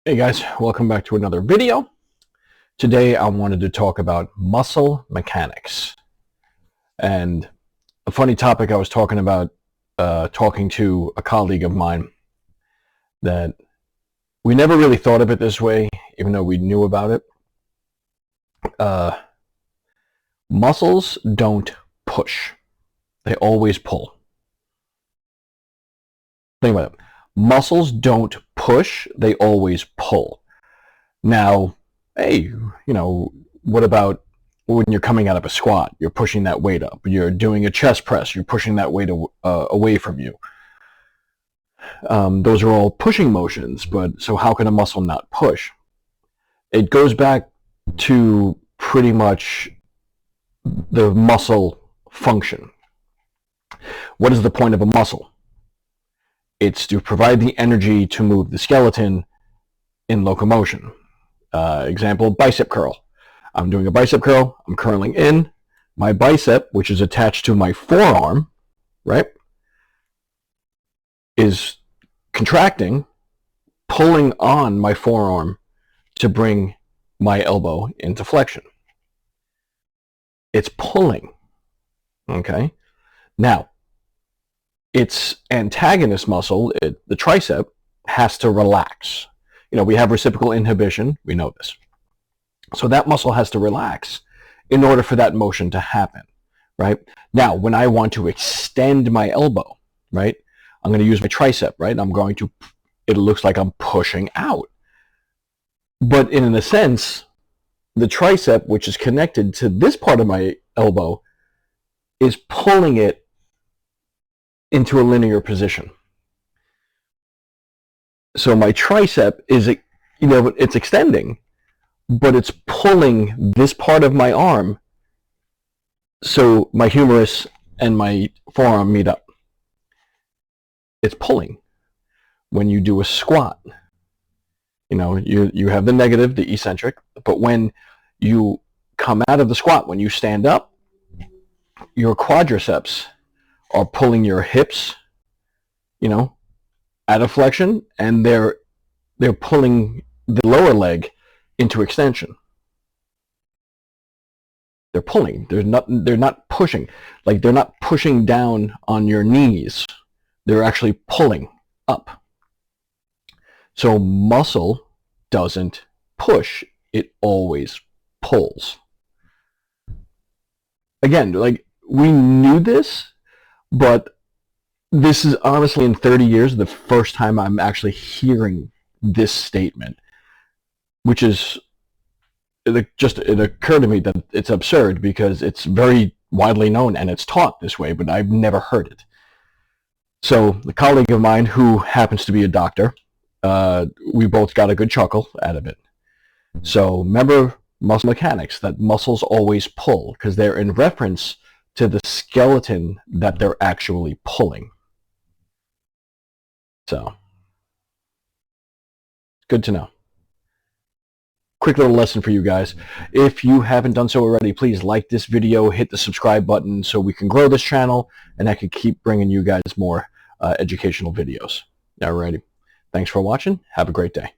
Hey guys, welcome back to another video. Today I wanted to talk about muscle mechanics. And a funny topic I was talking about, talking to a colleague of mine, that we never really thought of it this way, even though we knew about it. Muscles don't push. They always pull. Think about it. Muscles don't push, they always pull. Now, hey, what about when you're coming out of a squat? You're pushing that weight up. You're doing a chest press. You're pushing that weight away from you. Those are all pushing motions, but so how can a muscle not push? It goes back to pretty much the muscle function. What is the point of a muscle? It's to provide the energy to move the skeleton in locomotion. Example, bicep curl. I'm doing a bicep curl. I'm curling in. My bicep, which is attached to my forearm, right, is contracting, pulling on my forearm to bring my elbow into flexion. It's pulling, okay? Now, its antagonist muscle, the tricep, has to relax. We have reciprocal inhibition. We know this. So that muscle has to relax in order for that motion to happen, right? Now, when I want to extend my elbow, right, I'm going to use my tricep, right? It looks like I'm pushing out. But in a sense, the tricep, which is connected to this part of my elbow, is pulling it into a linear position. So my tricep is, it's extending, but it's pulling this part of my arm so my humerus and my forearm meet up. It's pulling. When you do a squat, you have the negative, the eccentric, but when you come out of the squat, when you stand up, your quadriceps are pulling your hips, out of flexion, and they're pulling the lower leg into extension. They're pulling. They're not pushing. Like, they're not pushing down on your knees. They're actually pulling up. So muscle doesn't push. It always pulls. Again, like, we knew this, but this is honestly, in 30 years, the first time I'm actually hearing this statement, which is, it occurred to me that it's absurd because it's very widely known and it's taught this way, but I've never heard it. So a colleague of mine who happens to be a doctor, we both got a good chuckle out of it. So remember muscle mechanics, that muscles always pull, because they're in reference to the skeleton that they're actually pulling. So, good to know. Quick little lesson for you guys. If you haven't done so already, please like this video, hit the subscribe button so we can grow this channel and I can keep bringing you guys more educational videos. Alrighty. Thanks for watching. Have a great day.